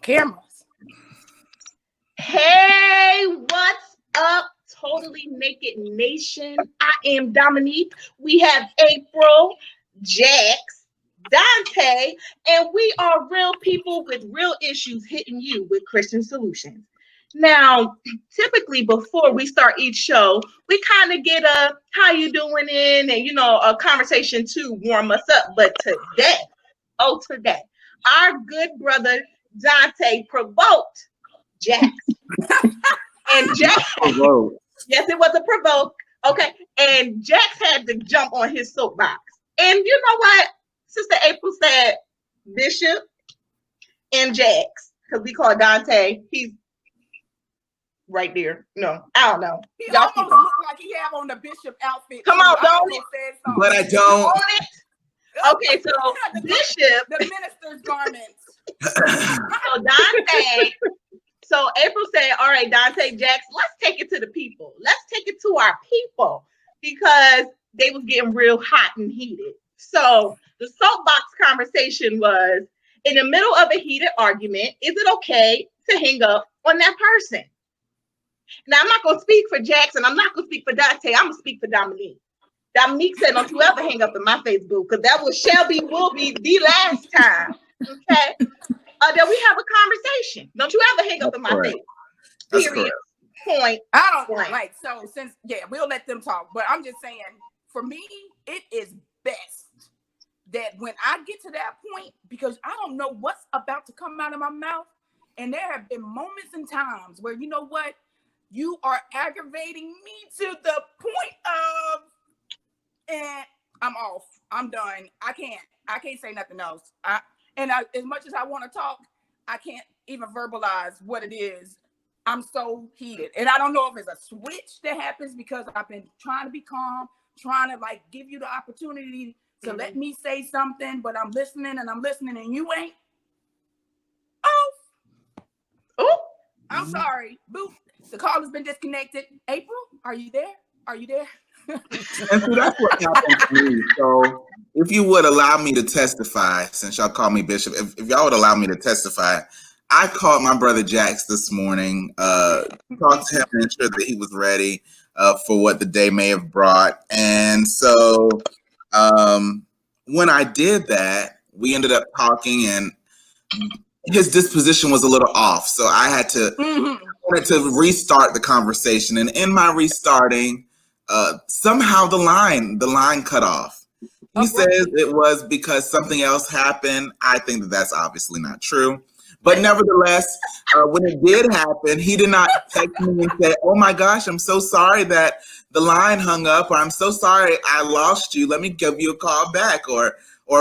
Cameras. Hey, what's up, Totally Naked Nation? I am Dominique. We have April, Jax, Dante, and we are real people with real issues hitting you with Christian solutions. Now, typically before we start each show, we kind of get a how you doing in and a conversation to warm us up. But today, today, our good brother Dante provoked Jax. And Jax, yes, it was a provoke. Okay. And Jax had to jump on his soapbox. And you know what? Sister April said Bishop and Jax, because we call Dante, he's right there. No, I don't know. He almost looked like he have on the Bishop outfit. Come on, don't it? But I don't. Okay, so Bishop. The minister's garments. So Dante. So April said, all right, Dante, Jax, let's take it to the people. Let's take it to our people because they was getting real hot and heated. So the soapbox conversation was, in the middle of a heated argument, is it okay to hang up on that person? Now, I'm not going to speak for Jax and I'm not going to speak for Dante. I'm going to speak for Dominique. Dominique said, don't you ever hang up in my Facebook because that will be the last time. Okay? That we have a conversation. Don't you ever hang up in my face. Period. Point. I don't like so since we'll let them talk. But I'm just saying, for me, it is best that when I get to that point, because I don't know what's about to come out of my mouth, and there have been moments and times where you know what, you are aggravating me to the point of, and I'm off. I'm done. I can't say nothing else. As much as I want to talk, I can't even verbalize what it is. I'm so heated. And I don't know if it's a switch that happens because I've been trying to be calm, trying to give you the opportunity to let me say something, but I'm listening and you ain't. Oh, I'm sorry. Boop. The call has been disconnected. April, are you there? Are you there? And so that's what happened to me. So if you would allow me to testify, since y'all call me Bishop, if y'all would allow me to testify, I called my brother Jax this morning, talked to him and ensured that he was ready for what the day may have brought. And so when I did that, we ended up talking and his disposition was a little off. So I had to restart the conversation. And in my restarting, somehow the line cut off. He says it was because something else happened. I think that that's obviously not true. But nevertheless, when it did happen, he did not text me and say, oh my gosh, I'm so sorry that the line hung up, or I'm so sorry I lost you. Let me give you a call back, or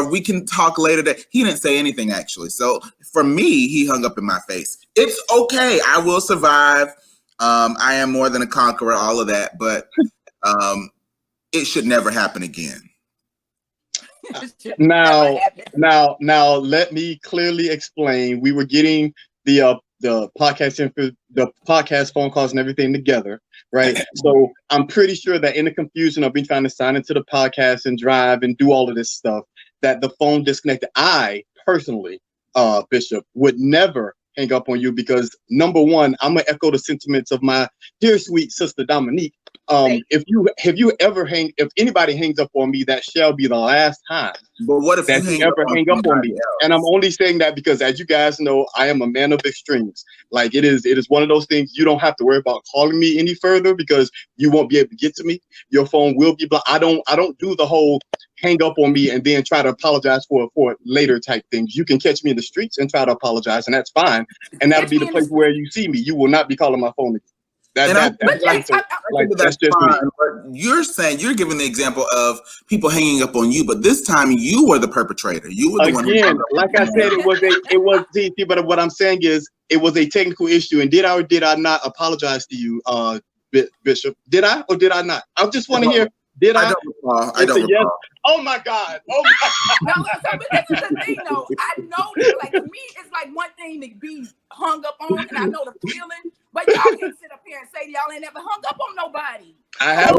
we can talk later. He didn't say anything, actually. So for me, he hung up in my face. It's okay. I will survive. I am more than a conqueror, all of that. But it should never happen again. Now, let me clearly explain. We were getting the podcast phone calls and everything together, right? So I'm pretty sure that in the confusion of me trying to sign into the podcast and drive and do all of this stuff, that the phone disconnected. I personally, Bishop, would never hang up on you because number one, I'm gonna echo the sentiments of my dear sweet sister Dominique. If anybody hangs up on me, that shall be the last time. But what if you ever hang up on me? And I'm only saying that because, as you guys know, I am a man of extremes. Like it is one of those things you don't have to worry about calling me any further because you won't be able to get to me. Your phone will be blocked. I don't do the whole hang up on me and then try to apologize for it later type things. You can catch me in the streets and try to apologize, and that's fine. And that'll be the place where you see me. You will not be calling my phone again. That's just fine, but you're giving the example of people hanging up on you, but this time you were the perpetrator. You were the one. Again, like I said, it was DC. But what I'm saying is, it was a technical issue. And did I or did I not apologize to you, Bishop? Did I or did I not? I just want to hear. Did I? I don't recall. Yes. Oh my God. No, but this is the thing, though. I know that, to me, it's like one thing to be hung up on, and I know the feeling, but y'all can't sit up here and say y'all ain't never hung up on nobody. I have.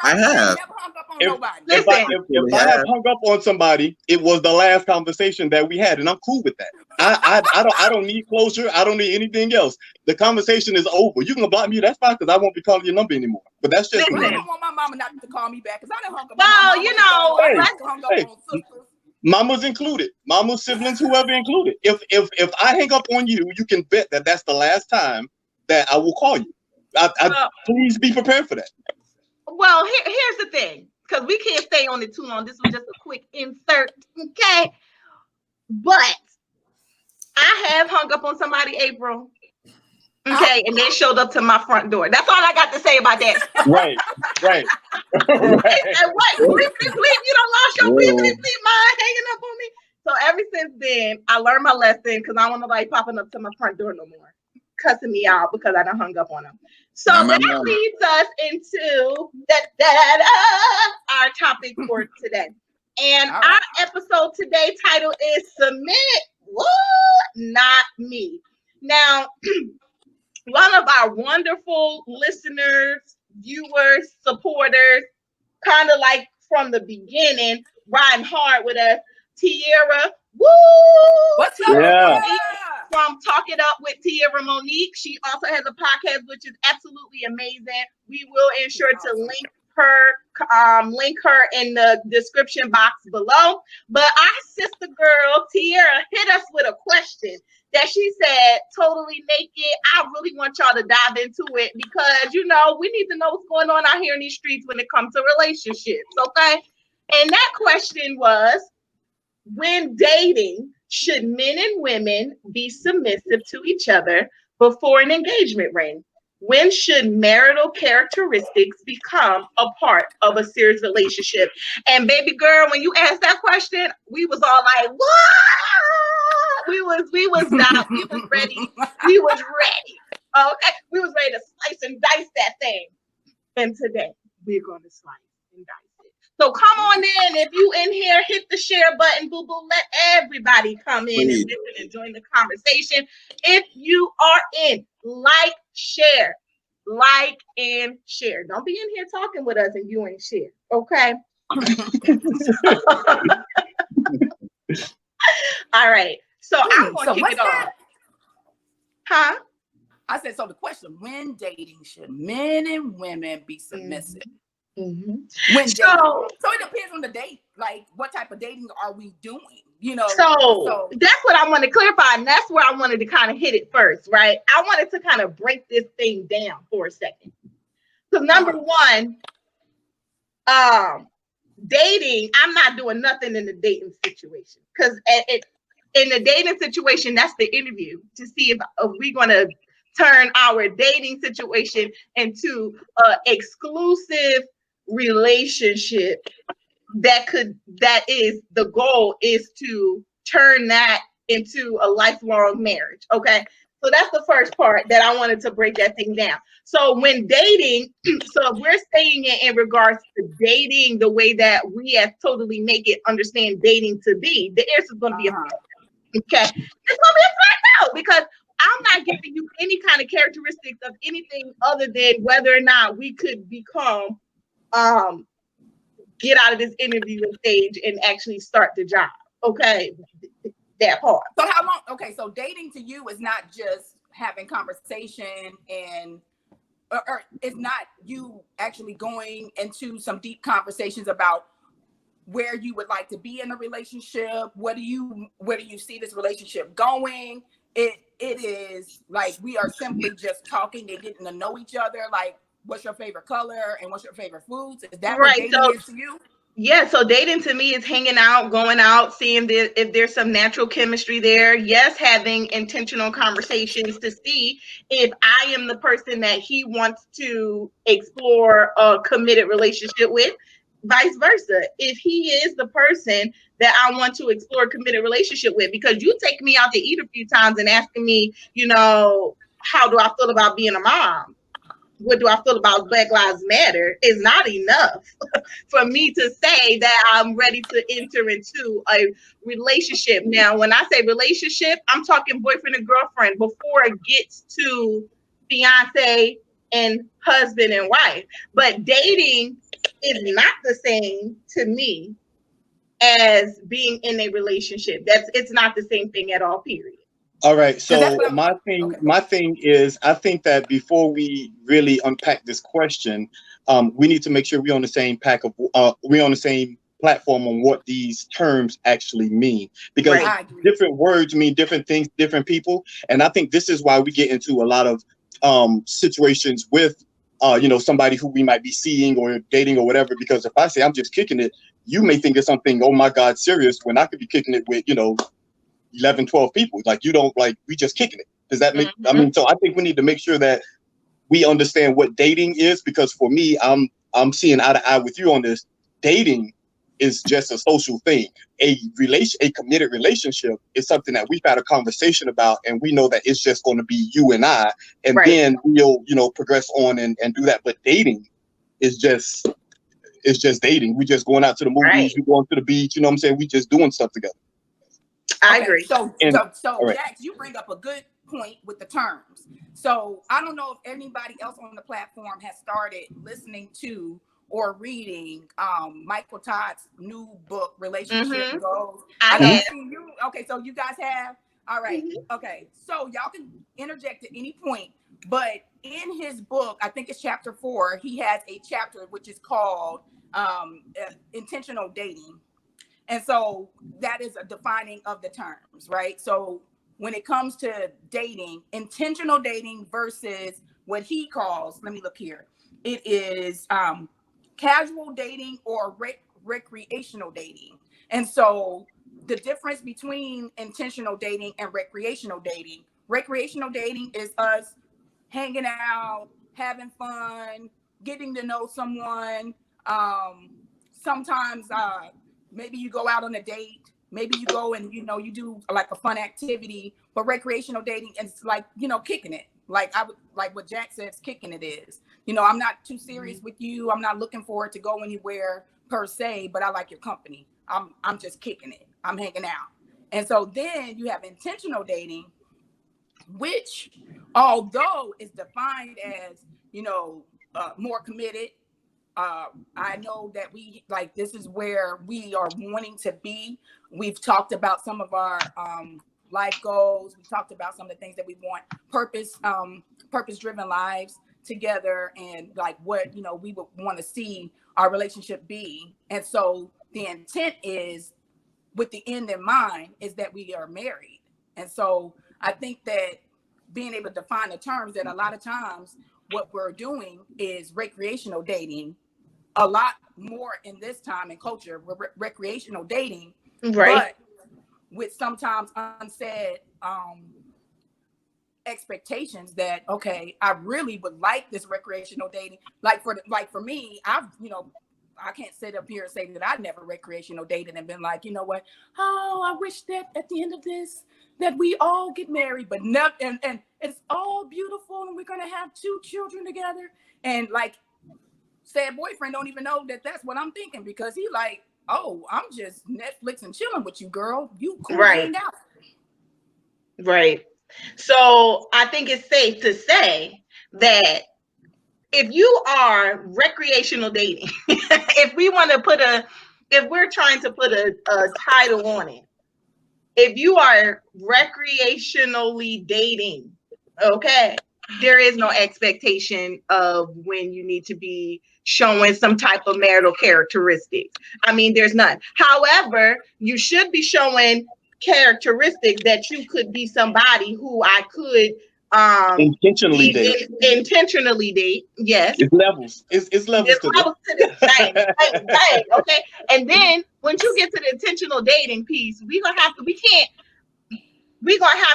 I have. Never hung up on nobody. If I have hung up on somebody, it was the last conversation that we had, and I'm cool with that. I don't need closure. I don't need anything else. The conversation is over. You can block me. That's fine, because I won't be calling your number anymore. But that's just I me. don't want my mama not to call me back because I done hung up. Well, you know, Mamas included, mamas, siblings, whoever included. If I hang up on you, you can bet that that's the last time that I will call you. Please be prepared for that. Well, here's the thing, because we can't stay on it too long. This was just a quick insert, okay? But I have hung up on somebody, April. Okay, and they showed up to my front door. That's all I got to say about that. Right. And what? Bleep, you don't lost your bleep mind hanging up on me. So ever since then, I learned my lesson, because I don't want nobody popping up to my front door no more, cussing me out because I done hung up on them. So that leads us into our topic for today. And our episode today title is Submit, Not Me. Now, one of our wonderful listeners, viewers, supporters, kind of like from the beginning, riding hard with us, Tierra. What's up? Yeah. From Talk It Up with Tierra Monique. She also has a podcast, which is absolutely amazing. We will ensure to link her in the description box below. But our sister girl, Tierra, hit us with a question that she said, totally naked. I really want y'all to dive into it, because, you know, we need to know what's going on out here in these streets when it comes to relationships, okay? And that question was, when dating, should men and women be submissive to each other before an engagement ring? When should marital characteristics become a part of a serious relationship? And baby girl, when you asked that question, we was all like, what? We was ready. We was ready. Okay. We was ready to slice and dice that thing. And today we're going to slice and dice it. So come on in. If you in here, hit the share button, boo boo. Let everybody come in and listen and join the conversation. If you are in, share, and share. Don't be in here talking with us and you ain't share. Okay. All right. So I'm going to kick it off. Huh? I said, so the question, when dating, should men and women be submissive? Mm-hmm. When so it depends on the date. Like, what type of dating are we doing? You know, so that's what I want to clarify, and that's where I wanted to kind of hit it first, right? I wanted to kind of break this thing down for a second. So number one, dating, I'm not doing nothing in the dating situation, because in the dating situation, that's the interview to see if we're going to turn our dating situation into an exclusive relationship. That is the goal, is to turn that into a lifelong marriage. Okay. So that's the first part that I wanted to break that thing down. So when dating, so if we're saying it in regards to dating the way that we as Totally Naked understand dating to be, the answer is going to be a okay. It's going to be a flat no, because I'm not giving you any kind of characteristics of anything other than whether or not we could become get out of this interview stage and actually start the job. Okay. That part. So how long? Okay. So dating to you is not just having conversation and or it's not you actually going into some deep conversations about where you would like to be in a relationship. Where do you see this relationship going? It is like we are simply just talking and getting to know each other. Like, what's your favorite color and what's your favorite foods? Is that right, what dating is to you? Yeah, so dating to me is hanging out, going out, seeing if there's some natural chemistry there. Yes, having intentional conversations to see if I am the person that he wants to explore a committed relationship with, vice versa. If he is the person that I want to explore a committed relationship with, because you take me out to eat a few times and asking me, you know, how do I feel about being a mom? What do I feel about Black Lives Matter is not enough for me to say that I'm ready to enter into a relationship. Now, when I say relationship, I'm talking boyfriend and girlfriend before it gets to fiance and husband and wife. But dating is not the same to me as being in a relationship. It's not the same thing at all, period. All right. 'Cause that's So what I'm- my okay. thing is, I think that before we really unpack this question, we need to make sure we're on the same we're on the same platform on what these terms actually mean, because Right. I agree. different words mean different things, to different people, and I think this is why we get into a lot of situations with somebody who we might be seeing or dating or whatever. Because if I say I'm just kicking it, you may think it's something, oh my God, serious, when I could be kicking it with 11, 12 people. Like, you don't, like, we just kicking it. Does that make, I mean, so I think we need to make sure that we understand what dating is, because for me, I'm seeing eye to eye with you on this. Dating is just a social thing. A committed relationship is something that we've had a conversation about, and we know that it's just going to be you and I, and Right. then we'll, progress on and do that. But dating is just, it's just dating. We just going out to the movies, Right. we going to the beach, you know what I'm saying? We just doing stuff together. I Okay, agree. So all right. Jax, you bring up a good point with the terms. So I don't know if anybody else on the platform has started listening to or reading Michael Todd's new book, Relationship Goals. I know have. you. Okay, so you guys have. All right. Okay, so y'all can interject at any point. But in his book, I think it's chapter 4, he has a chapter which is called intentional dating. And so that is a defining of the terms, right? So when it comes to dating, intentional dating versus what he calls, let me look here, it is casual dating or recreational dating. And so the difference between intentional dating and recreational dating is us hanging out, having fun, getting to know someone. Sometimes maybe you go out on a date, maybe you go and you do like a fun activity. But recreational dating is like kicking it, like what Jack says kicking it is. I'm not too serious with you, I'm not looking forward to go anywhere per se, but I like your company. I'm just kicking it, I'm hanging out. And so then you have intentional dating, which although is defined as more committed. I know that this is where we are wanting to be. We've talked about some of our life goals. We talked about some of the things that we want, purpose-driven lives together, and like what we would want to see our relationship be. And so the intent is, with the end in mind, is that we are married. And so I think that being able to define the terms, that a lot of times what we're doing is recreational dating. A lot more in this time and culture, we're recreational dating, Right. but with sometimes unsaid expectations that, okay, I really would like this recreational dating. Like for me, I can't sit up here and say that I never recreational dated and been like, you know what? Oh, I wish that at the end of this that we all get married, but not, and it's all beautiful and we're gonna have 2 children together. And like, said boyfriend don't even know that that's what I'm thinking, because he like, oh, I'm just Netflix and chilling with you, girl. You cool, Right. hang out. Right. So I think it's safe to say that if you are recreational dating, if we're trying to put a title on it, if you are recreationally dating, okay, there is no expectation of when you need to be showing some type of marital characteristics. I mean, there's none. However, you should be showing characteristics that you could be somebody who I could Intentionally date. intentionally date. Yes. It's levels. It's levels to levels to this thing. Thing, okay. And then once you get to the intentional dating piece, we're gonna have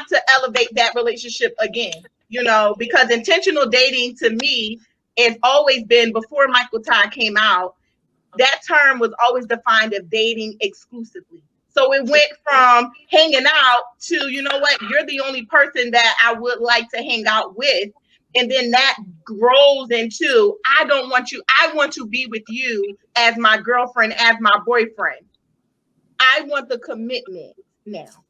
to elevate that relationship again, because intentional dating to me has always been, before Michael Todd came out, that term was always defined as dating exclusively. So it went from hanging out to, you know what, you're the only person that I would like to hang out with. And then that grows into, I don't want you, I want to be with you as my girlfriend, as my boyfriend. I want the commitment now.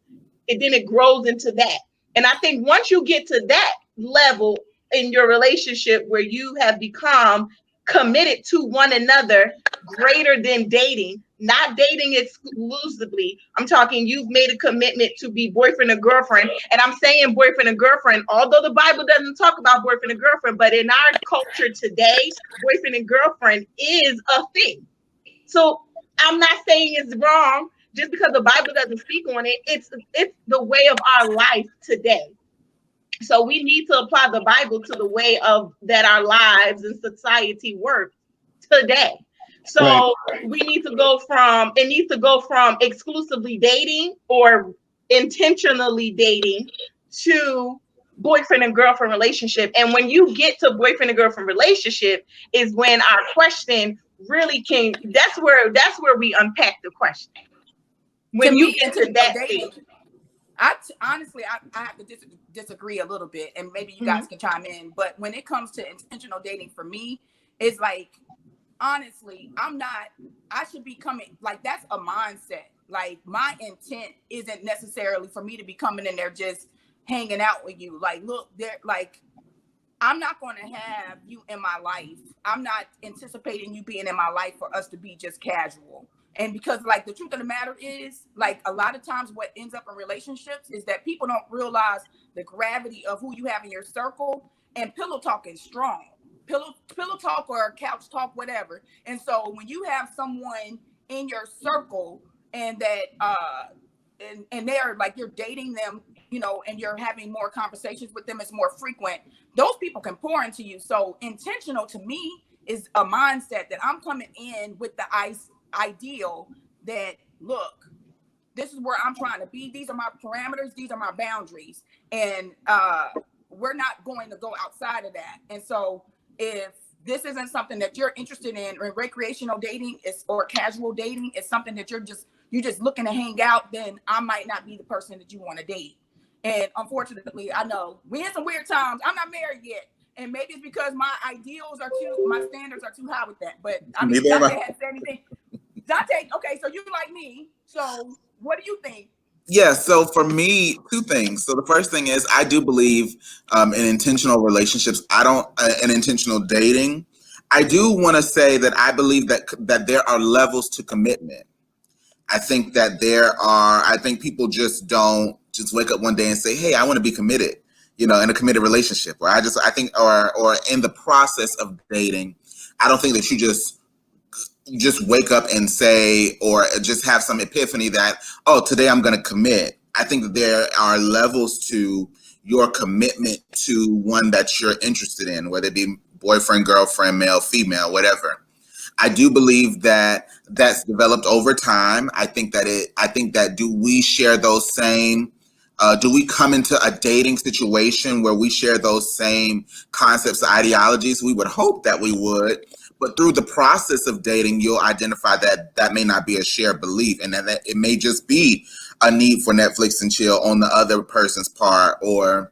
And then it grows into that. And I think once you get to that level in your relationship where you have become committed to one another greater than dating, not dating exclusively. I'm talking you've made a commitment to be boyfriend and girlfriend. And I'm saying boyfriend and girlfriend, although the Bible doesn't talk about boyfriend and girlfriend, but in our culture today, boyfriend and girlfriend is a thing. So I'm not saying it's wrong just because the Bible doesn't speak on it. It's the way of our life today. So we need to apply the Bible to the way of that our lives and society work today. So we need to go from, it needs to go from exclusively dating or intentionally dating to boyfriend and girlfriend relationship. And when you get to boyfriend and girlfriend relationship is when our question really can, that's where we unpack the question. When you get to that stage. Honestly, I have to disagree a little bit, and maybe you guys can chime in. But when it comes to intentional dating, for me, it's like, honestly, I should be coming, like, that's a mindset. Like, my intent isn't necessarily for me to be coming in there just hanging out with you. Like, look, I'm not going to have you in my life. I'm not anticipating you being in my life for us to be just casual. And because, like, the truth of the matter is, like, a lot of times what ends up in relationships is that people don't realize the gravity of who you have in your circle, and pillow talk is strong. Pillow talk or couch talk, whatever. And so when you have someone in your circle and that and they're like, you're dating them, you know, and you're having more conversations with them, it's more frequent, those people can pour into you. So intentional to me is a mindset that I'm coming in with the ideal that, look, this is where I'm trying to be. These are my parameters. These are my boundaries. And we're not going to go outside of that. And so if this isn't something that you're interested in, or recreational dating or casual dating is something that you're just looking to hang out, then I might not be the person that you want to date. And unfortunately, I know we in some weird times. I'm not married yet. And maybe it's because my standards are too high with that. But I mean, Dante hasn't said anything. Dante, okay, so you like me. So what do you think? Yeah, so for me, two things. So the first thing is I do believe in intentional relationships. I don't in intentional dating. I do want to say that I believe that there are levels to commitment. I think that I think people just don't just wake up one day and say, hey, I want to be committed, you know, in a committed relationship. Or I think in the process of dating, I don't think that you just wake up and say, or just have some epiphany that, oh, today I'm going to commit. I think that there are levels to your commitment to one that you're interested in, whether it be boyfriend, girlfriend, male, female, whatever. I do believe that that's developed over time. I think that do we share those same, do we come into a dating situation where we share those same concepts, ideologies? We would hope that we would. But through the process of dating, you'll identify that may not be a shared belief, and that it may just be a need for Netflix and chill on the other person's part, or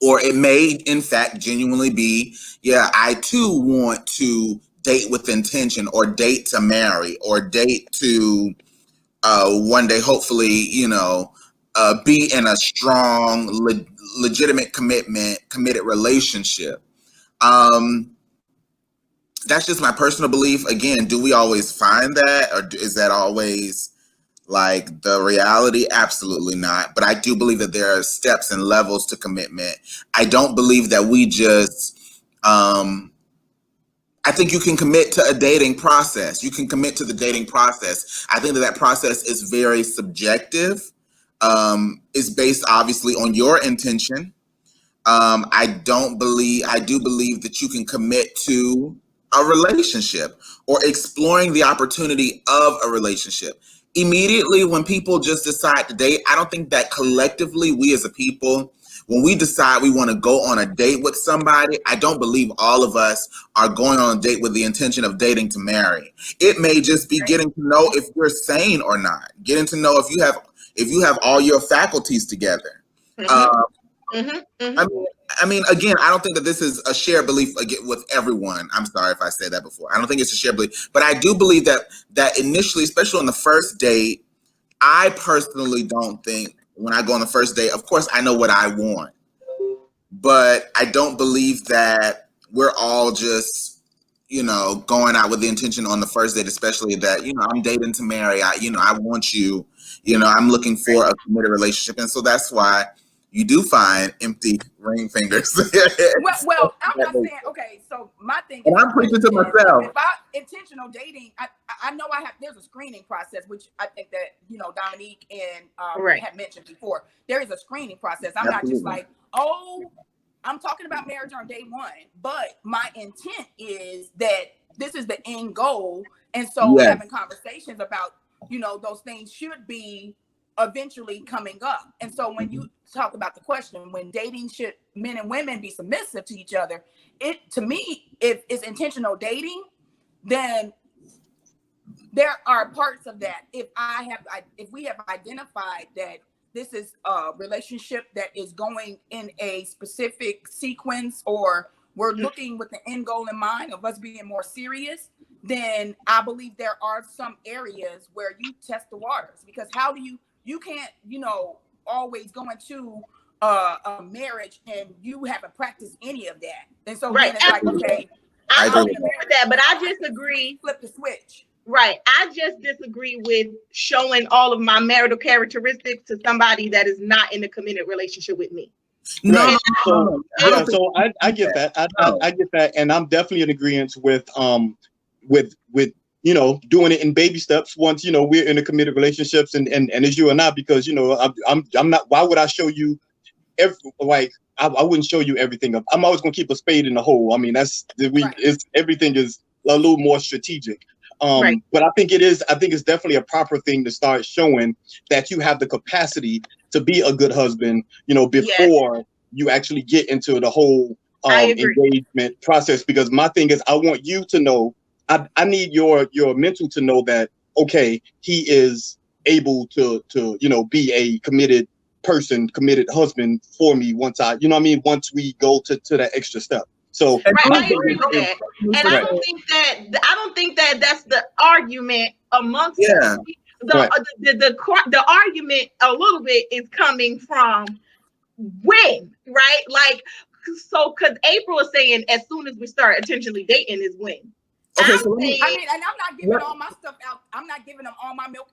it may, in fact, genuinely be, yeah, I too want to date with intention, or date to marry, or date to one day, hopefully, you know, be in a strong, legitimate committed relationship. That's just my personal belief. Again, do we always find that, or is that always like the reality? Absolutely not. But I do believe that there are steps and levels to commitment. I don't believe that we just, I think you can commit to a dating process. You can commit to the dating process. I think that process is very subjective. It's based obviously on your intention. I do believe that you can commit to a relationship or exploring the opportunity of a relationship. Immediately when people just decide to date, I don't think that collectively we as a people, when we decide we want to go on a date with somebody, I don't believe all of us are going on a date with the intention of dating to marry. It may just be getting to know if you're sane or not, getting to know if you have all your faculties together. I mean, again, I don't think that this is a shared belief with everyone. I'm sorry if I said that before. I don't think it's a shared belief, but I do believe that initially, especially on the first date, I personally don't think when I go on the first date, of course, I know what I want, but I don't believe that we're all just, you know, going out with the intention on the first date, especially that, you know, I'm dating to marry. I want you, you know, I'm looking for a committed relationship. And so that's why you do find empty ring fingers. Well, I'm not saying, okay, so my thing and is, I'm preaching to myself. If I intentional dating, I know there's a screening process, which I think that, you know, Dominique and had mentioned before. There is a screening process. I'm not just like, oh, I'm talking about marriage on day one, but my intent is that this is the end goal. And so having conversations about, you know, those things should be eventually coming up. And so when you talk about the question, when dating, should men and women be submissive to each other? To me, if it's intentional dating, then there are parts of that. If we have identified that this is a relationship that is going in a specific sequence, or we're looking with the end goal in mind of us being more serious, then I believe there are some areas where you test the waters, because how do you can't, you know, always go into a marriage and you haven't practiced any of that. And so then it's like, okay, I agree with that, but I disagree. Flip the switch. Right. I just disagree with showing all of my marital characteristics to somebody that is not in a committed relationship with me. Right. So I get that. I get that, and I'm definitely in agreement with you know, doing it in baby steps once, you know, we're in a committed relationships, and as you are not, because, you know, I'm not. Why would I show you I wouldn't show you everything. I'm always gonna keep a spade in the hole. I mean, everything is a little more strategic. But I think it's definitely a proper thing to start showing that you have the capacity to be a good husband, you know, before you actually get into the whole engagement process. Because my thing is, I want you to know, I need your mental to know that, okay, he is able to you know, be a committed person, committed husband for me once once we go to that extra step. So I agree with that, and I don't think that that's the argument amongst the argument a little bit is coming from when, right? Like, so because April is saying as soon as we start intentionally dating is when. Okay, and I'm not giving all my stuff out. I'm not giving them all my milk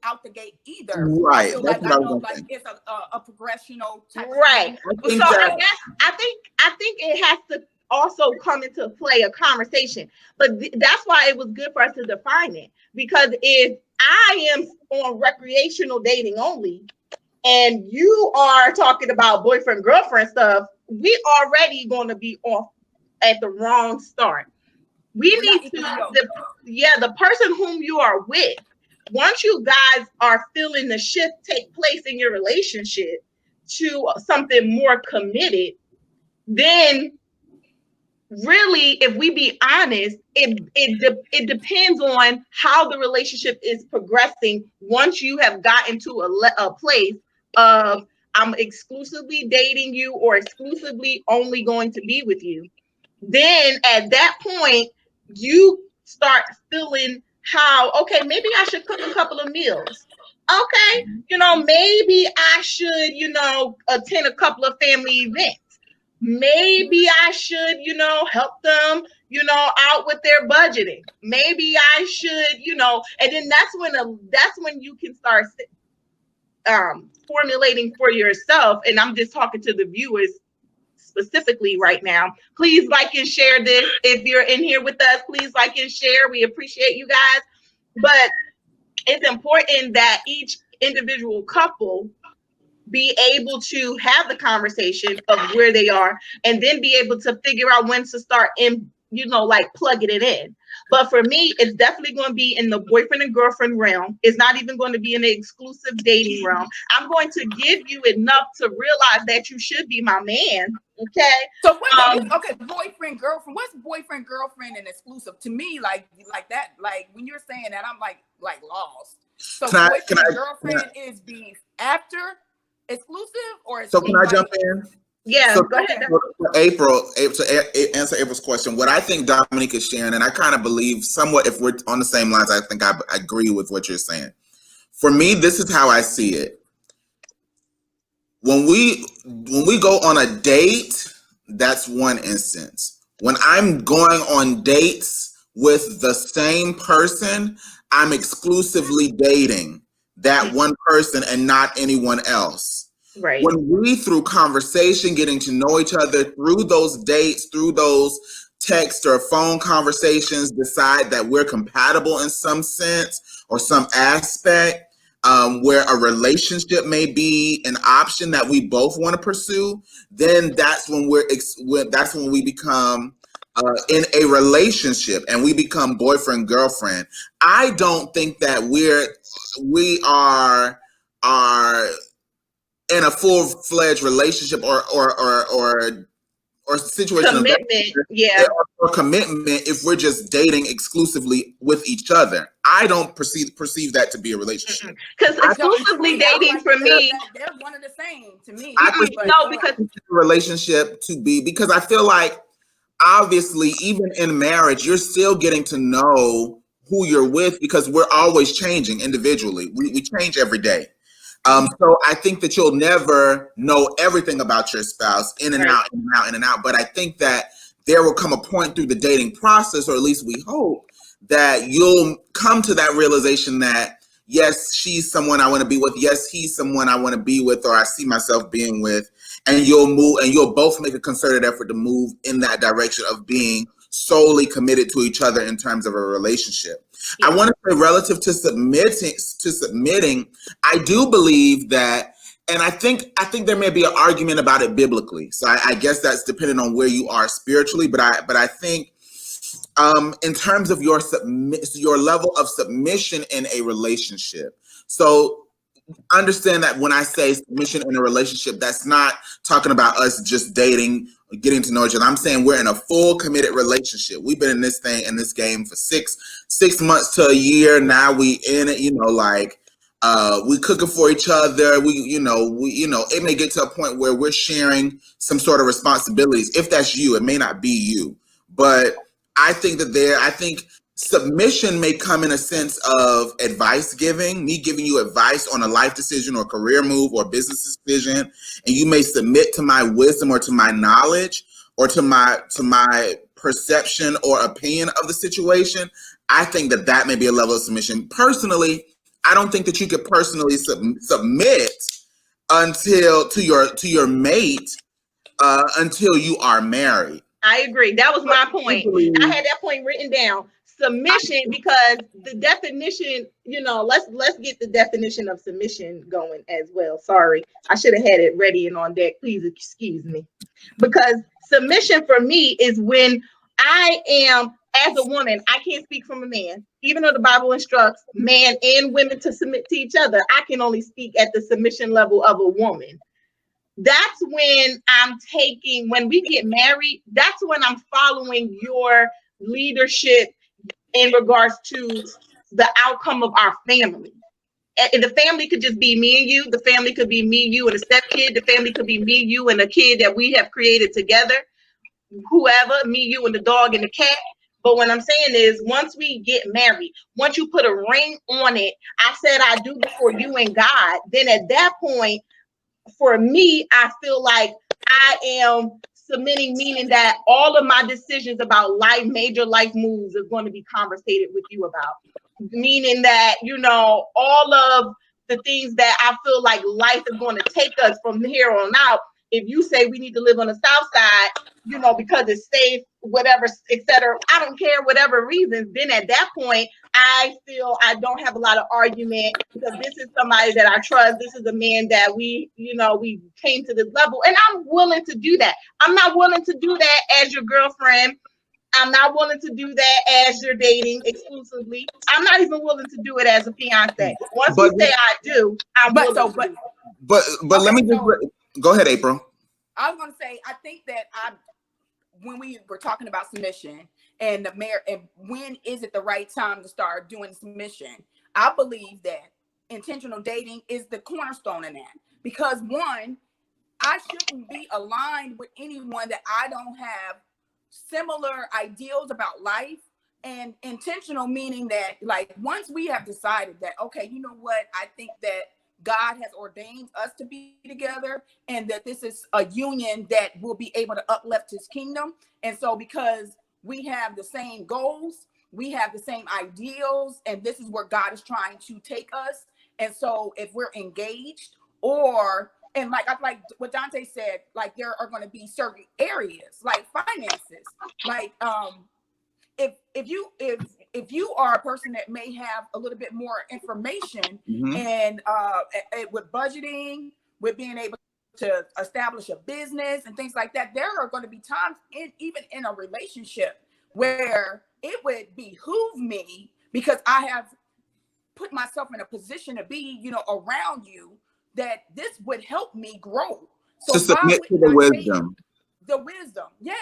out the gate either. Right. I feel like it's a progressional type. Right. So I think it has to also come into play a conversation, but that's why it was good for us to define it, because if I am on recreational dating only and you are talking about boyfriend girlfriend stuff, we already going to be off at the wrong start. We need to the person whom you are with, once you guys are feeling the shift take place in your relationship to something more committed, then really, if we be honest, it depends on how the relationship is progressing. Once you have gotten to a place of I'm exclusively dating you or exclusively only going to be with you, then at that point you start feeling how, okay, maybe I should cook a couple of meals. Okay, you know, maybe I should, you know, attend a couple of family events. Maybe I should, you know, help them, you know, out with their budgeting. Maybe I should, you know, and then that's when you can start formulating for yourself. And I'm just talking to the viewers specifically right now. Please like and share this. If you're in here with us, please like and share. We appreciate you guys. But it's important that each individual couple be able to have the conversation of where they are, and then be able to figure out when to start in, you know, like plugging it in. But for me, it's definitely going to be in the boyfriend and girlfriend realm. It's not even going to be in the exclusive dating realm. I'm going to give you enough to realize that you should be my man. Okay. So boyfriend, girlfriend. What's boyfriend, girlfriend, and exclusive? To me, like that, like when you're saying that, I'm like lost. So boyfriend, girlfriend is being after exclusive, or so can I jump in? Yeah, so, go ahead. April, to answer April's question, what I think Dominique is sharing, and I kind of believe somewhat, if we're on the same lines, I think I agree with what you're saying. For me, this is how I see it. When we go on a date, that's one instance. When I'm going on dates with the same person, I'm exclusively dating that one person and not anyone else. Right. When we, through conversation, getting to know each other, through those dates, through those text or phone conversations, decide that we're compatible in some sense or some aspect, where a relationship may be an option that we both want to pursue, then that's when that's when we become in a relationship and we become boyfriend girlfriend. I don't think that we are in a full-fledged relationship or situation Commitment, yeah. or commitment if we're just dating exclusively with each other. I don't perceive that to be a relationship. Because exclusively dating for me, they're one of the same to me. I perceive because a relationship to be, because I feel like obviously even in marriage you're still getting to know who you're with, because we're always changing individually. We change every day. So I think that you'll never know everything about your spouse in and out, in and out, in and out. But I think that there will come a point through the dating process, or at least we hope, that you'll come to that realization that, yes, she's someone I want to be with. Yes, he's someone I want to be with, or I see myself being with. And you'll move, and you'll both make a concerted effort to move in that direction of being solely committed to each other in terms of a relationship. I want to say, relative to submitting, I do believe that, and I think there may be an argument about it biblically. So I guess that's depending on where you are spiritually. But I think in terms of your level of submission in a relationship. So understand that when I say submission in a relationship, that's not talking about us just dating, getting to know each other. I'm saying we're in a full committed relationship. We've been in this game for six months to a year. Now we in it, we cooking for each other. It may get to a point where we're sharing some sort of responsibilities. If that's you, it may not be you, but I think submission may come in a sense of advice giving, me giving you advice on a life decision or career move or business decision, and you may submit to my wisdom or to my knowledge or to my perception or opinion of the situation. I think that may be a level of submission. Personally, I don't think that you could personally submit to your mate until you are married. I agree. That was my point. I had that point written down. Submission, because the definition, let's get the definition of submission going as well. Sorry, I should have had it ready and on deck. Please excuse me. Because submission for me is when I am, as a woman, I can't speak from a man. Even though the Bible instructs man and women to submit to each other, I can only speak at the submission level of a woman. That's when we get married, that's when I'm following your leadership in regards to the outcome of our family. And the family could just be me and you. The family could be me, you, and a stepkid. The family could be me, you, and a kid that we have created together. Whoever, me, you, and the dog and the cat. But what I'm saying is, once we get married, once you put a ring on it, I said I do before you and God, then at that point, for me, I feel like I am submitting, meaning that all of my decisions about major life moves is going to be conversated with you about. Meaning that, all of the things that I feel like life is going to take us from here on out. If you say we need to live on the South Side, because it's safe, whatever, etc. I don't care, whatever reasons. Then at that point, I feel I don't have a lot of argument, because this is somebody that I trust. This is a man that we came to this level, and I'm willing to do that. I'm not willing to do that as your girlfriend. I'm not willing to do that as you're dating exclusively. I'm not even willing to do it as a fiance. Once we say I do, I'm willing to do it. But let me just go ahead, April. I was going to say, I think that when we were talking about submission and and when is it the right time to start doing submission, I believe that intentional dating is the cornerstone in that. Because one, I shouldn't be aligned with anyone that I don't have similar ideals about life. And intentional meaning that, like, once we have decided that, okay, you know what, I think that God has ordained us to be together, and that this is a union that will be able to uplift his kingdom. And so because we have the same goals, we have the same ideals, and this is where God is trying to take us. And so if we're engaged, and like what Dante said, like there are going to be certain areas like finances, like if you are a person that may have a little bit more information, and with budgeting, with being able to establish a business and things like that, there are going to be times even in a relationship where it would behoove me, because I have put myself in a position to be, around you, that this would help me grow. So to submit to the wisdom. The wisdom. Yeah,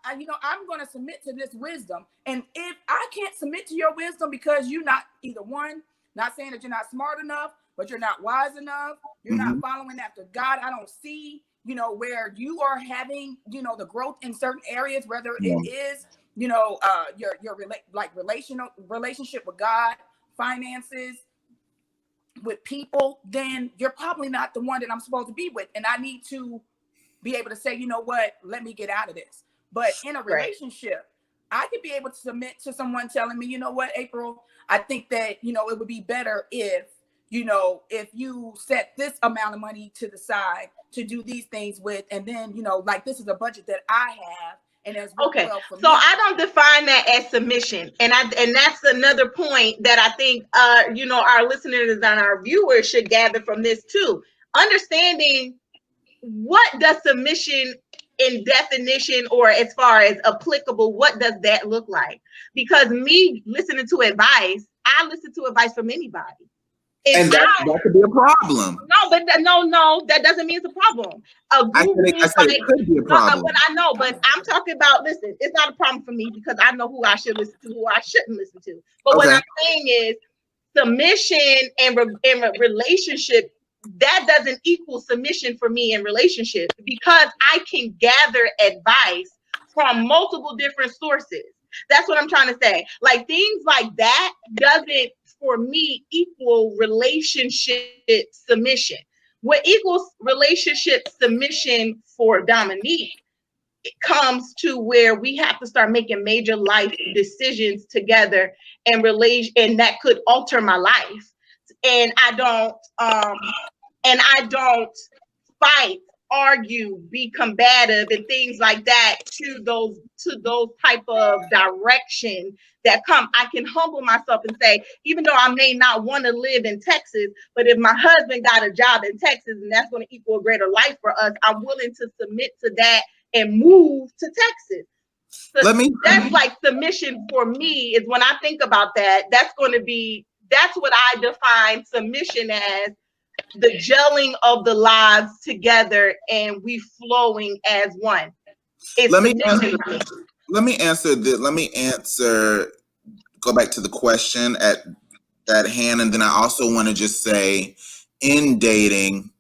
I'm going to submit to this wisdom. And if I can't submit to your wisdom because you're not not saying that you're not smart enough, but you're not wise enough, you're not following after God, I don't see, where you are having, the growth in certain areas, whether it is, your relationship with God, finances, with people, then you're probably not the one that I'm supposed to be with. And I need to be able to say, you know what, let me get out of this. But in a relationship, I could be able to submit to someone telling me, you know what, April, I think that, it would be better if you set this amount of money to the side to do these things with, and then, like this is a budget that I have. And as well for me. So I don't define that as submission. And that's another point that I think, our listeners and our viewers should gather from this too. Understanding what does submission in definition, or as far as applicable, what does that look like? Because me listening to advice, I listen to advice from anybody. And that could be a problem. No, but that doesn't mean it's a problem. I said it could be a problem. But I know, but I'm talking about, listen, it's not a problem for me because I know who I should listen to, who I shouldn't listen to. But what I'm saying is submission and relationship, that doesn't equal submission for me in relationship, because I can gather advice from multiple different sources. That's what I'm trying to say. Like things like that doesn't, for me, equal relationship submission. What equals relationship submission for Dominique, it comes to where we have to start making major life decisions together and that could alter my life. And I don't fight, argue, be combative, and things like that to those type of direction that come. I can humble myself and say, even though I may not want to live in Texas, but if my husband got a job in Texas and that's going to equal a greater life for us, I'm willing to submit to that and move to Texas. So that's like submission for me. Is when I think about that, that's what I define submission as: the gelling of the lives together and we flowing as one. Let me answer this. Let me go back to the question at hand. And then I also want to just say, in dating,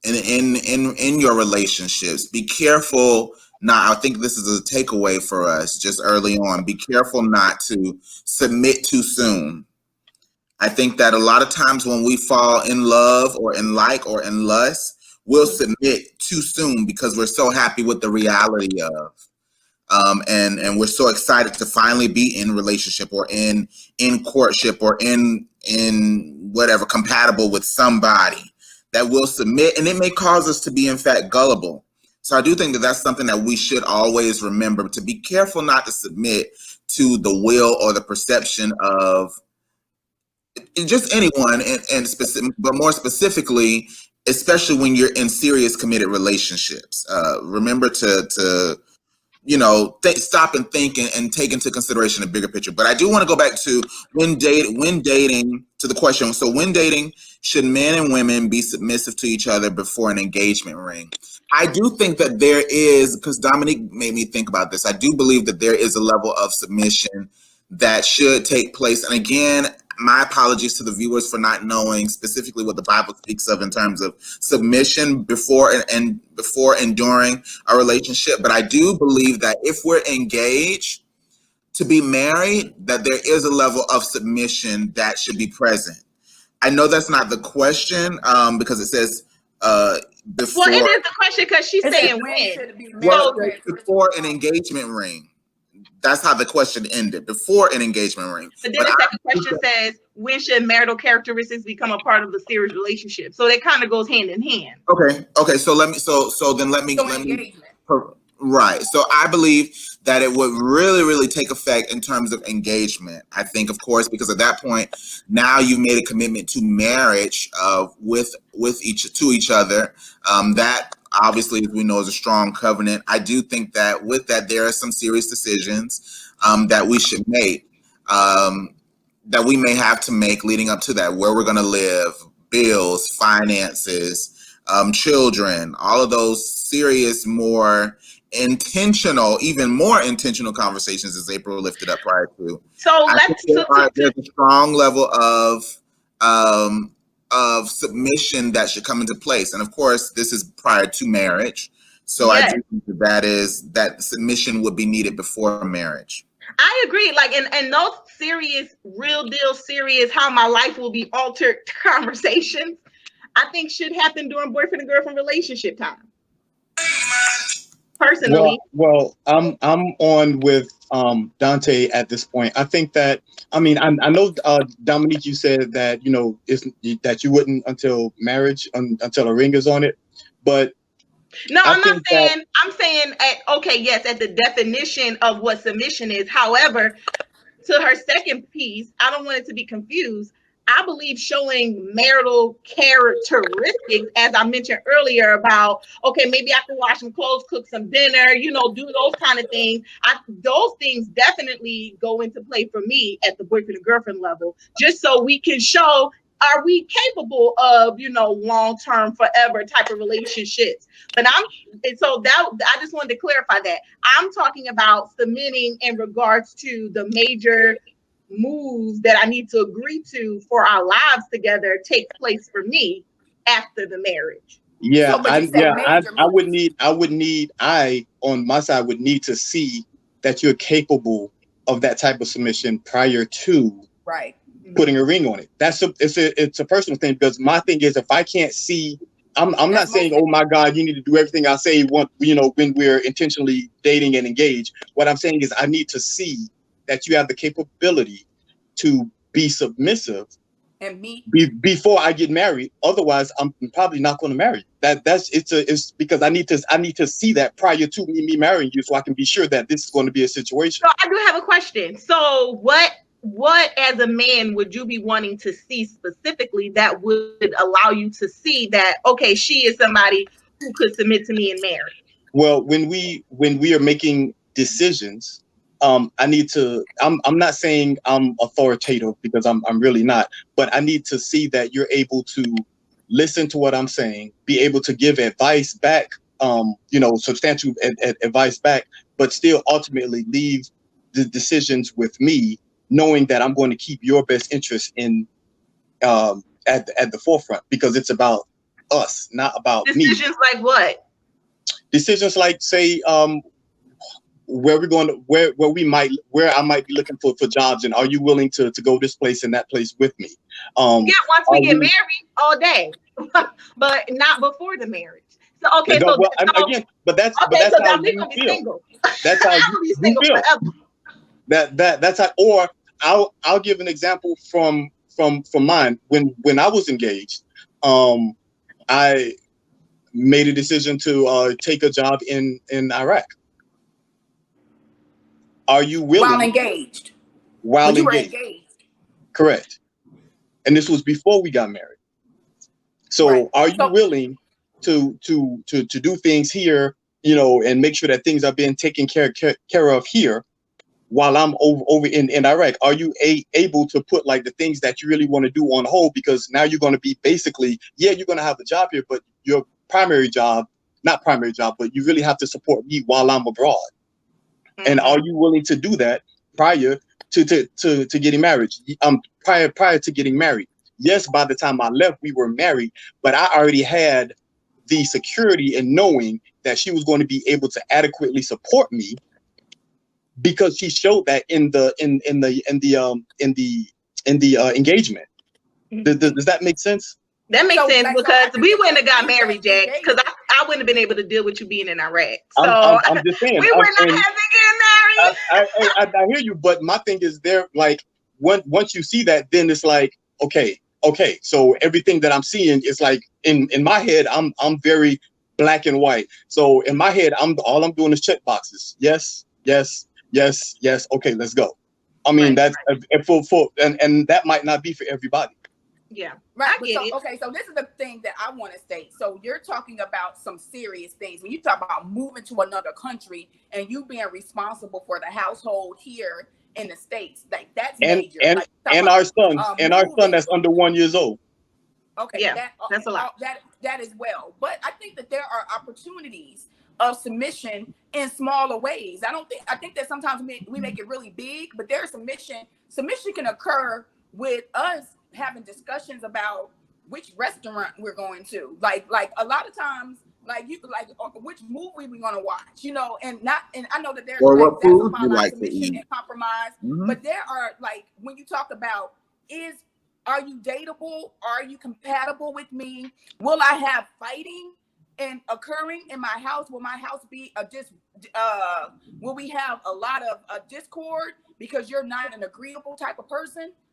in your relationships, be careful not, I think this is a takeaway for us just early on, be careful not to submit too soon. I think that a lot of times when we fall in love or in or in lust, we'll submit too soon because we're so happy with the reality of, and we're so excited to finally be in relationship or in courtship or in whatever, compatible with somebody, that we'll submit, and it may cause us to be in fact gullible. So I do think that that's something that we should always remember, to be careful not to submit to the will or the perception of just anyone, and specific, but more specifically, especially when you're in serious committed relationships. Remember to stop and think and take into consideration the bigger picture. But I do want to go back to when dating, to the question. So when dating, should men and women be submissive to each other before an engagement ring? I do think that there is, because Dominique made me think about this, I do believe that there is a level of submission that should take place. And again, my apologies to the viewers for not knowing specifically what the Bible speaks of in terms of submission before and during a relationship. But I do believe that if we're engaged to be married, that there is a level of submission that should be present. I know that's not the question, because it says before. Well, it is the question because she's saying when. Should it be Well, marital it says before an engagement ring. That's how the question ended. Before an engagement ring. But then the second question says, when should marital characteristics become a part of a serious relationship? So that kind of goes hand in hand. Okay. So let me. So then let me. Right. So I believe that it would really take effect in terms of engagement. I think, of course, because at that point, now you've made a commitment to marriage with each other. That obviously, as we know, is a strong covenant. I do think that with that, there are some serious decisions that we should make, that we may have to make leading up to that, where we're going to live, bills, finances, children, all of those serious, even more intentional conversations, as April lifted up prior to. So there's a strong level of submission that should come into place, and of course, this is prior to marriage. So yes. I do think that submission would be needed before marriage. I agree. Like in those serious, real deal, serious, how my life will be altered conversations, I think should happen during boyfriend and girlfriend relationship time. Personally, well, I'm on with Dante at this point. I think that I know Dominique, you said that that you wouldn't until marriage, until a ring is on it, but no, I'm not saying. I'm saying at the definition of what submission is. However, to her second piece, I don't want it to be confused. I believe showing marital characteristics, as I mentioned earlier, about, maybe I can wash some clothes, cook some dinner, do those kind of things. Those things definitely go into play for me at the boyfriend and girlfriend level, just so we can show, are we capable of, long-term, forever type of relationships? But I just wanted to clarify that. I'm talking about submitting in regards to the major moves that I need to agree to for our lives together take place for me after the marriage. Yeah, I on my side would need to see that you're capable of that type of submission prior to putting a ring on it. It's a personal thing, because my thing is, if I can't see, I'm not saying, oh my God, you need to do everything I say when we're intentionally dating and engaged. What I'm saying is I need to see that you have the capability to be submissive and me before I get married. Otherwise, I'm probably not going to marry you. It's because I need to see that prior to me marrying you, so I can be sure that this is going to be a situation. So I do have a question. So what as a man would you be wanting to see specifically that would allow you to see that, she is somebody who could submit to me in marriage? Well, when we are making decisions, I'm not saying I'm authoritative, because I'm really not, but I need to see that you're able to listen to what I'm saying, be able to give advice back, substantial advice back, but still ultimately leave the decisions with me, knowing that I'm going to keep your best interest in at the forefront, because it's about us, not about me. Decisions like what? Decisions like, say, where we're going to, where I might be looking for jobs, and are you willing to go this place and that place with me? Once we get married, all day, but not before the marriage. So but that's how you feel. That's how you feel. That's how. Or I'll give an example from mine. When I was engaged, I made a decision to take a job in Iraq. Are you willing? While engaged. While you were engaged. Correct. And this was before we got married. So are you willing to do things here, and make sure that things are being taken care of here while I'm over in Iraq? Are you able to put like the things that you really want to do on hold? Because now you're going to be basically, you're going to have a job here, but your not primary job, but you really have to support me while I'm abroad. Mm-hmm. And are you willing to do that prior to getting married? Prior to getting married. Yes, by the time I left, we were married, but I already had the security in knowing that she was going to be able to adequately support me, because she showed that in the engagement. Does that make sense? That makes sense, like, because we wouldn't have got married, Jack, because I wouldn't have been able to deal with you being in Iraq. So I'm just saying, we wouldn't have had to get married. I hear you, but my thing is, there, like, once you see that, then it's like, okay, so everything that I'm seeing is like, in my head, I'm very black and white. So in my head, all I'm doing is check boxes. Yes. Okay, let's go. I mean, that's full, and that might not be for everybody. Yeah, right. Okay, so this is the thing that I want to state. So you're talking about some serious things when you talk about moving to another country and you being responsible for the household here in the States. Like, that's major. And our son that's under 1 year old. Okay, yeah, that's a lot. That as well. But I think that there are opportunities of submission in smaller ways. I think that sometimes we make it really big, but there's submission can occur with us having discussions about which restaurant we're going to. Like a lot of times, which movie we're gonna watch, and I know that there's what food you like submission and compromise, but there are, like, when you talk about are you dateable? Are you compatible with me? Will I have fighting and occurring in my house? Will my house be will we have a lot of discord because you're not an agreeable type of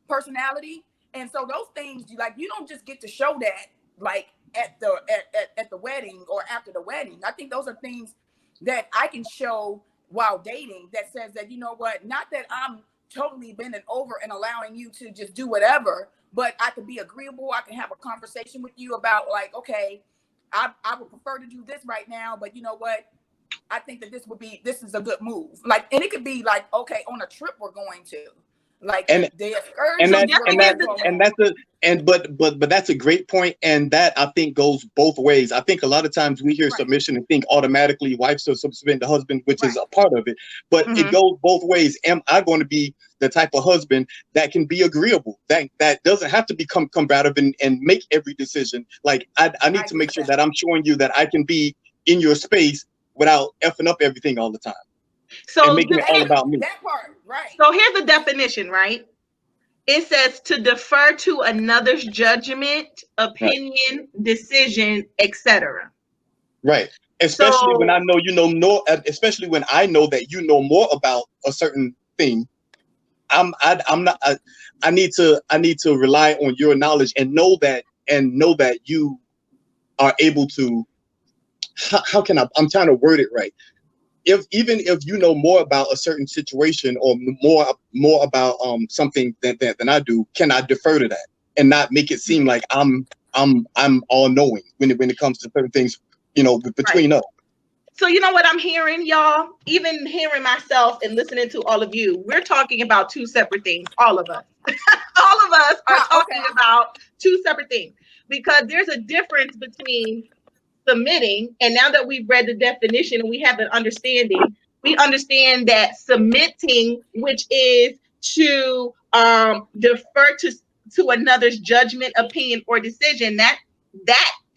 personality? And so those things, you don't just get to show that, like, at the wedding or after the wedding. I think those are things that I can show while dating that says that, you know what, not that I'm totally bending over and allowing you to just do whatever, but I can be agreeable. I can have a conversation with you about, like, okay, I would prefer to do this right now, but you know what, I think that this is a good move. Like, and it could be like, okay, on a trip we're going to, like, but that's a great point, and that I think goes both ways. I think a lot of times we hear submission and think automatically wives are submitting the husband, which is a part of it, but it goes both ways. Am I going to be the type of husband that can be agreeable, that doesn't have to become combative and make every decision? Like, I need to make sure that I'm showing you that I can be in your space without effing up everything all the time. So and making it all about me. That part, right? So here's the definition, right? It says to defer to another's judgment, opinion, decision, etc. Right. Especially when I know especially when I know that you know more about a certain thing. I need to rely on your knowledge and know that you are able to. How can I'm trying to word it right. Even if you know more about a certain situation or more about something than I do, can I defer to that and not make it seem like I'm all knowing when it comes to certain things, between us. So you know what I'm hearing, y'all? Even hearing myself and listening to all of you, we're talking about two separate things. All of us. All of us are talking about two separate things, because there's a difference between submitting, and now that we've read the definition and we have an understanding, we understand that submitting, which is to defer to another's judgment, opinion, or decision, that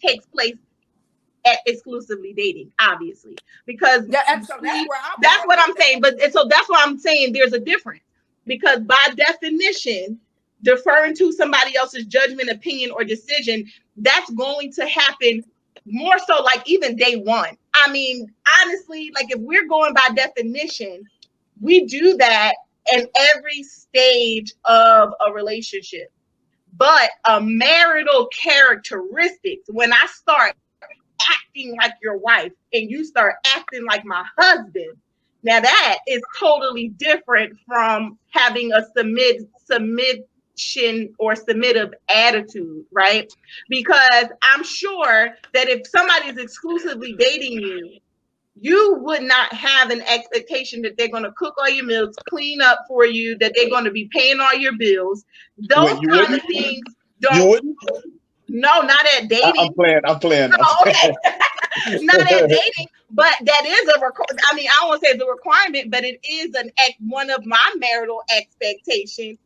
takes place at exclusively dating, obviously, because that's what I'm saying. But so that's why I'm saying there's a difference, because by definition, deferring to somebody else's judgment, opinion, or decision, that's going to happen more so like even day one. I mean, honestly, like, if we're going by definition, we do that in every stage of a relationship. But a marital characteristics, when I start acting like your wife and you start acting like my husband, now that is totally different from having a submission or submissive attitude, right? Because I'm sure that if somebody is exclusively dating you, you would not have an expectation that they're going to cook all your meals, clean up for you, that they're going to be paying all your bills. Those kind of things don't. No, not at dating. I'm playing. Oh, okay. Not at dating, but that is I don't want to say it's a requirement, but it is one of my marital expectations,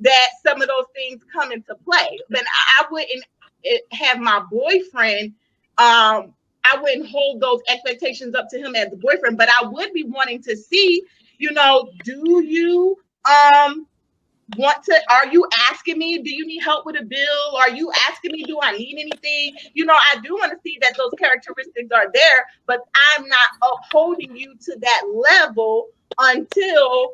that some of those things come into play. But I wouldn't have my boyfriend, I wouldn't hold those expectations up to him as a boyfriend, but I would be wanting to see, do you are you asking me, do you need help with a bill? Are you asking me, do I need anything? I do want to see that those characteristics are there, but I'm not upholding you to that level until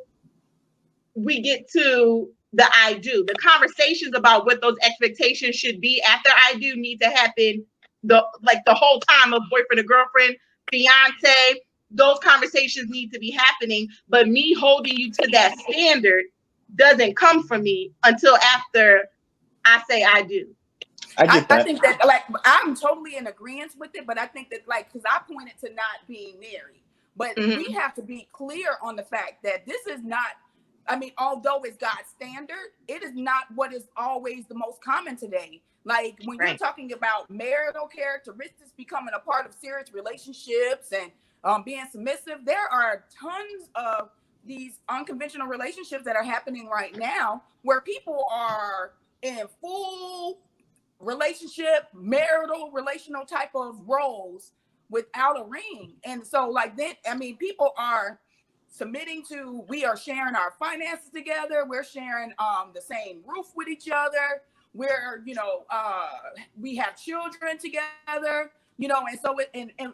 we get to the I do. The conversations about what those expectations should be after I do need to happen the whole time of boyfriend and girlfriend, fiance. Those conversations need to be happening, but me holding you to that standard doesn't come from me until after I say I do. I get that. I think that, like, I'm totally in agreement with it, but I think that, like, because I pointed to not being married, but we have to be clear on the fact that this is not, I mean, although it's God's standard, it is not what is always the most common today. Like, when you're talking about marital characteristics becoming a part of serious relationships and being submissive, there are tons of these unconventional relationships that are happening right now where people are in full relationship, marital, relational type of roles without a ring. And so, like, then, I mean, people are submitting to, we are sharing our finances together, we're sharing the same roof with each other, we're, we have children together, and so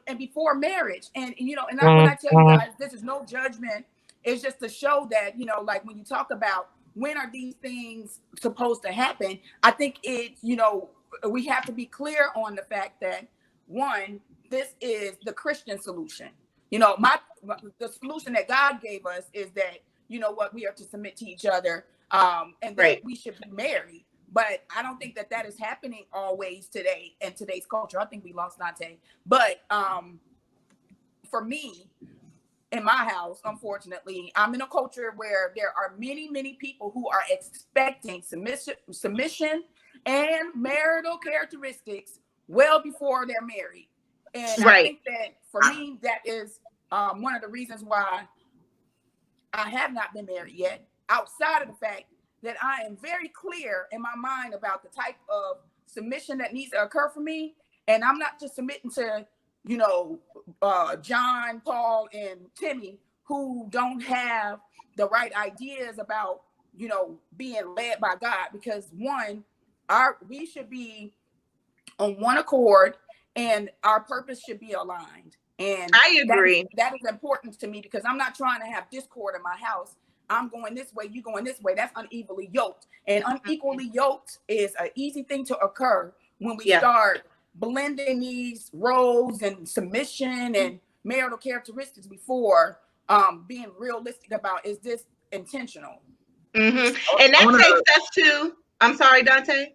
and before marriage, and and when I tell you guys, this is no judgment, it's just to show that, like, when you talk about when are these things supposed to happen, I think we have to be clear on the fact that, one, this is the Christian solution. The solution that God gave us is that, we are to submit to each other, and that we should be married. But I don't think that is happening always today in today's culture. I think we lost Dante. But for me, in my house, unfortunately, I'm in a culture where there are many, many people who are expecting submission and marital characteristics well before they're married. And I think that, for me, that is one of the reasons why I have not been married yet, outside of the fact that I am very clear in my mind about the type of submission that needs to occur for me. And I'm not just submitting to, John, Paul, and Timmy, who don't have the right ideas about, being led by God. Because, one, we should be on one accord, and our purpose should be aligned. And I agree. That is important to me, because I'm not trying to have discord in my house. I'm going this way, you going this way. That's unevenly yoked. And unequally yoked is an easy thing to occur when we start blending these roles and submission and marital characteristics before being realistic about, is this intentional? And that takes us to, I'm sorry, Dante.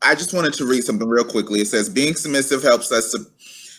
I just wanted to read something real quickly. It says, being submissive helps us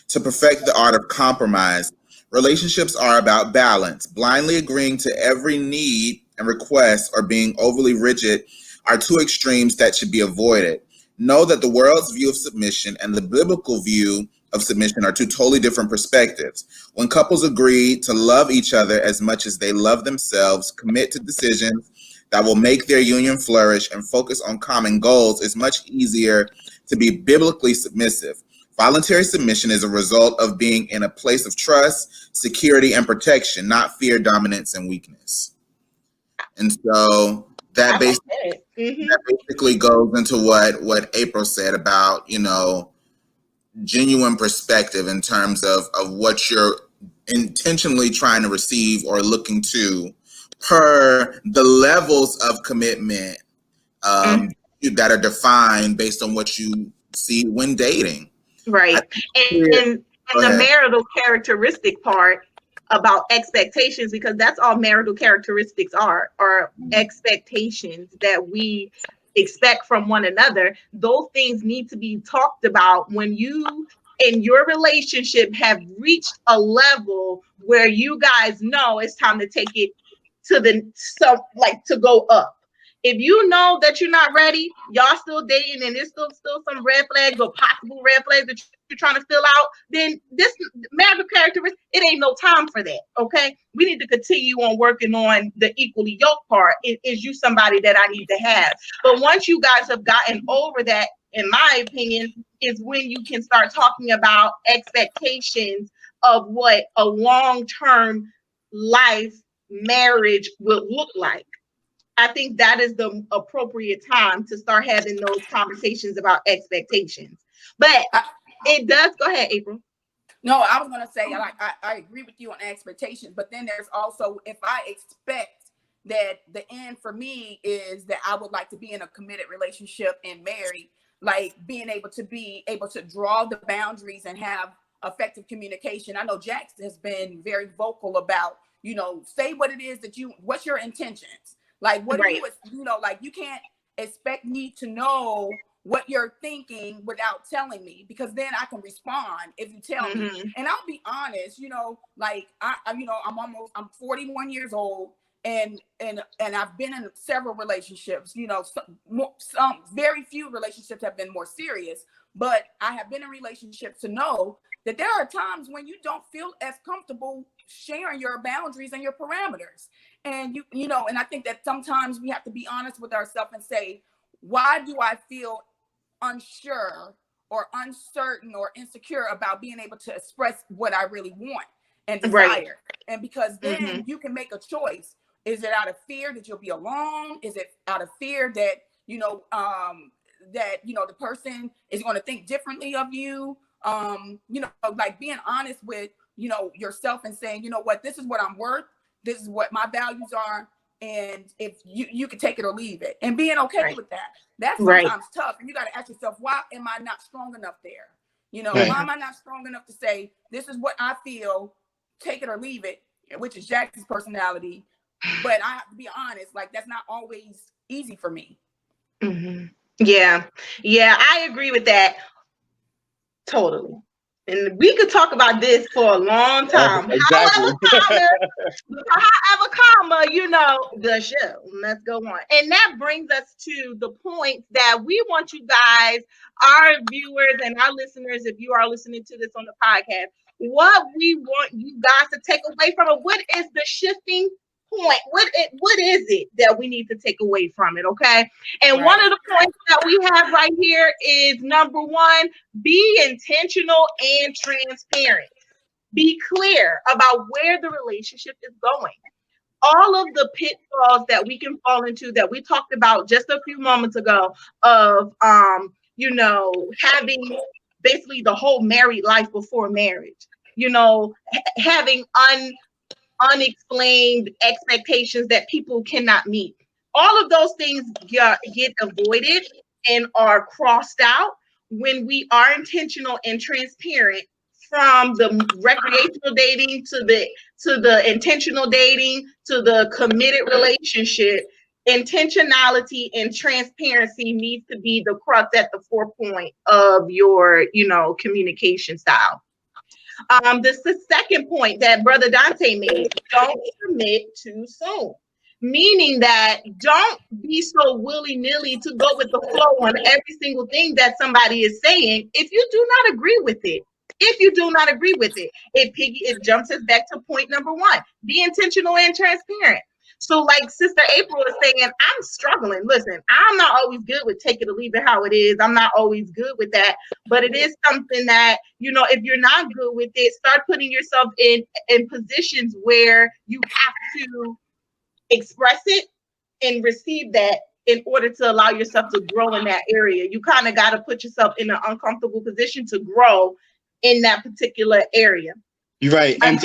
to perfect the art of compromise. Relationships are about balance. Blindly agreeing to every need and request or being overly rigid are two extremes that should be avoided. Know that the world's view of submission and the biblical view of submission are two totally different perspectives. When couples agree to love each other as much as they love themselves, commit to decisions that will make their union flourish, and focus on common goals, it's much easier to be biblically submissive. Voluntary submission is a result of being in a place of trust, security, and protection, not fear, dominance, and weakness. And so that basically goes into what April said about, genuine perspective in terms of what you're intentionally trying to receive or looking to, per the levels of commitment that are defined based on what you see when dating. Right. And the marital characteristic part about expectations, because that's all marital characteristics are expectations that we expect from one another. Those things need to be talked about when you in your relationship have reached a level where you guys know it's time to take it to to go up. If you know that you're not ready, y'all still dating, and there's still some red flags or possible red flags that you're trying to fill out, then this marital characteristic, it ain't no time for that, okay? We need to continue on working on the equally yoked part. Is you somebody that I need to have? But once you guys have gotten over that, in my opinion, is when you can start talking about expectations of what a long-term life marriage will look like. I think that is the appropriate time to start having those conversations about expectations. But it does. Go ahead, April. No, I was gonna say, like, I agree with you on expectations, but then there's also, if I expect that the end for me is that I would like to be in a committed relationship and married, like being able to draw the boundaries and have effective communication. I know Jax has been very vocal about, say what it is what's your intentions? Like, what are you, like, you can't expect me to know what you're thinking without telling me, because then I can respond if you tell me. And I'll be honest, like I'm 41 years old, and I've been in several relationships. Some very few relationships have been more serious, but I have been in relationships to know that there are times when you don't feel as comfortable sharing your boundaries and your parameters. And and I think that sometimes we have to be honest with ourselves and say, why do I feel unsure or uncertain or insecure about being able to express what I really want and desire? And because then you can make a choice. Is it out of fear that you'll be alone? Is it out of fear that the person is going to think differently of you? Like being honest with yourself and saying, you know what, this is what I'm worth, this is what my values are, and if you can take it or leave it, and being okay with that. That's sometimes tough, and you got to ask yourself, why am I not strong enough there? Why am I not strong enough to say, this is what I feel, take it or leave it, which is Jackson's personality. But I have to be honest, like, that's not always easy for me. Yeah, I agree with that totally. And we could talk about this for a long time. Exactly. However, the show. Let's go on. And that brings us to the point that we want you guys, our viewers and our listeners, if you are listening to this on the podcast, what we want you guys to take away from it. What is the shifting point? What is it that we need to take away from it? Okay. And one of the points that we have right here is number 1, be intentional and transparent. Be clear about where the relationship is going. All of the pitfalls that we can fall into that we talked about just a few moments ago of having basically the whole married life before marriage, having unexplained expectations that people cannot meet. All of those things get avoided and are crossed out when we are intentional and transparent, from the recreational dating to the intentional dating to the committed relationship. Intentionality and transparency needs to be the crux at the forefront of your communication style. This is the second point that Brother Dante made. Don't commit too soon. Meaning that don't be so willy-nilly to go with the flow on every single thing that somebody is saying if you do not agree with it. It jumps us back to point number 1. Be intentional and transparent. So like Sister April is saying, I'm struggling. Listen, I'm not always good with take it or leave it how it is. I'm not always good with that. But it is something that, if you're not good with it, start putting yourself in positions where you have to express it and receive that in order to allow yourself to grow in that area. You kind of got to put yourself in an uncomfortable position to grow in that particular area. You're right. And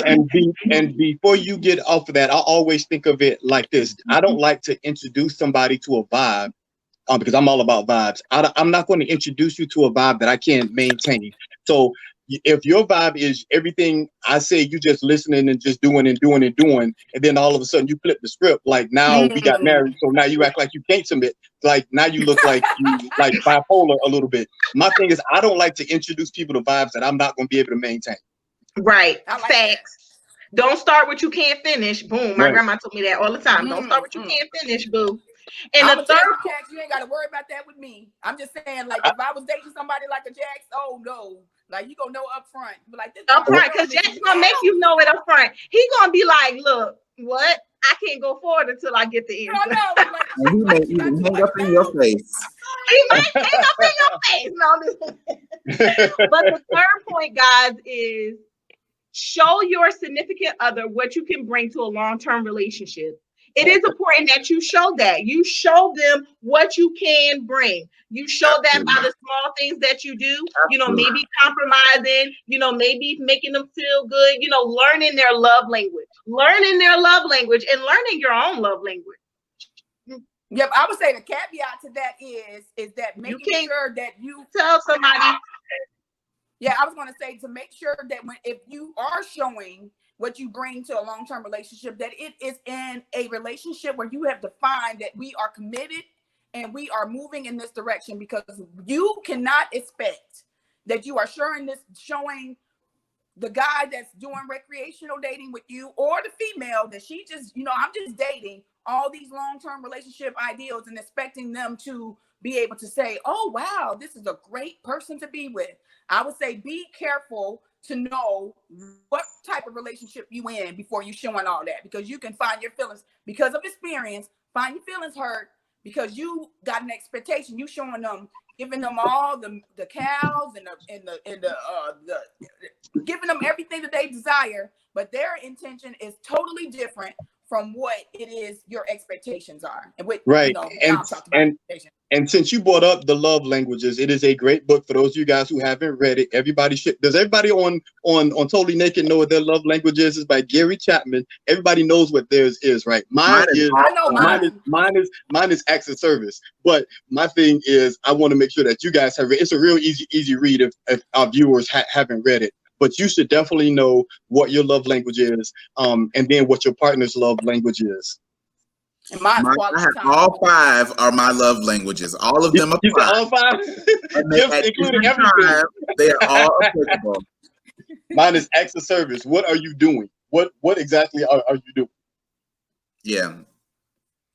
before you get off of that, I always think of it like this. I don't like to introduce somebody to a vibe because I'm all about vibes. I'm not going to introduce you to a vibe that I can't maintain. So if your vibe is everything I say, you just listening and just doing, and then all of a sudden you flip the script. Like, now we got married, so now you act like you can't submit. Like, now you look like you like bipolar a little bit. My thing is, I don't like to introduce people to vibes that I'm not going to be able to maintain. Right. Facts. Don't start what you can't finish. Boom. My grandma told me that all the time. Don't start what you can't finish, boo. And the third, you ain't got to worry about that with me. I'm just saying, like, if I was dating somebody like a Jax, oh no, like, you gonna know up front. Like, this up front, because Jax gonna make you know it up front. He gonna be like, look, what? I can't go forward until I get the answer. He may even hang up in your face. He might hang up in your face. No, but the third point, guys, is show your significant other what you can bring to a long-term relationship. It is important that you show that. You show them what you can bring. You show them by the small things that you do, maybe compromising, maybe making them feel good, learning their love language, and learning your own love language. Yep, I would say the caveat to that is that making sure that you tell somebody. Yeah, I was going to say to make sure that if you are showing what you bring to a long-term relationship, that it is in a relationship where you have defined that we are committed and we are moving in this direction, because you cannot expect that you are showing the guy that's doing recreational dating with you, or the female that she just, I'm just dating, all these long-term relationship ideals, and expecting them to be able to say, oh, wow, this is a great person to be with. I would say be careful to know what type of relationship you in before you showing all that, because you can find your feelings, because of experience, find your feelings hurt because you got an expectation. You showing them, giving them all the cows and the giving them everything that they desire, but their intention is totally different from what it is your expectations are. And with, right. And since you brought up the love languages, it is a great book for those of you guys who haven't read it. Does everybody on Totally Naked know what their love language is? It's by Gary Chapman. Everybody knows what theirs is, right? Mine is acts of service. But my thing is, I want to make sure that you guys have read. It's a real easy read if our viewers haven't read it. But you should definitely know what your love language is, and then what your partner's love language is. And I have all 5 are my love languages. All of them apply. All 5? Just including everything. They are all applicable. Mine is acts of service. What are you doing? What exactly are you doing? Yeah.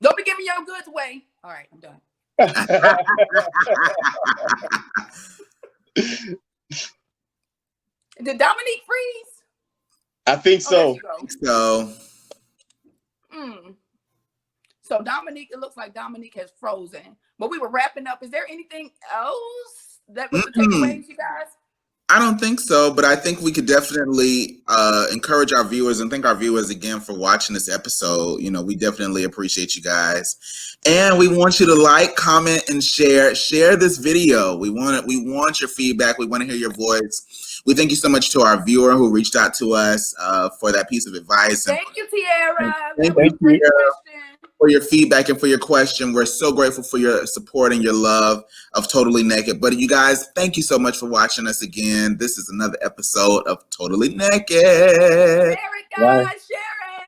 Don't be giving your goods away. All right, I'm done. Did Dominique freeze? I think so. So Dominique, it looks like Dominique has frozen. But we were wrapping up. Is there anything else that was the takeaways, you guys? I don't think so, but I think we could definitely encourage our viewers and thank our viewers again for watching this episode. We definitely appreciate you guys. And we want you to like, comment, and share. Share this video. We want your feedback. We want to hear your voice. We thank you so much to our viewer who reached out to us for that piece of advice. Thank you, Tiara. Thank you, for your feedback and for your question. We're so grateful for your support and your love of Totally Naked. But you guys, thank you so much for watching us again. This is another episode of Totally Naked. Share it, guys. Share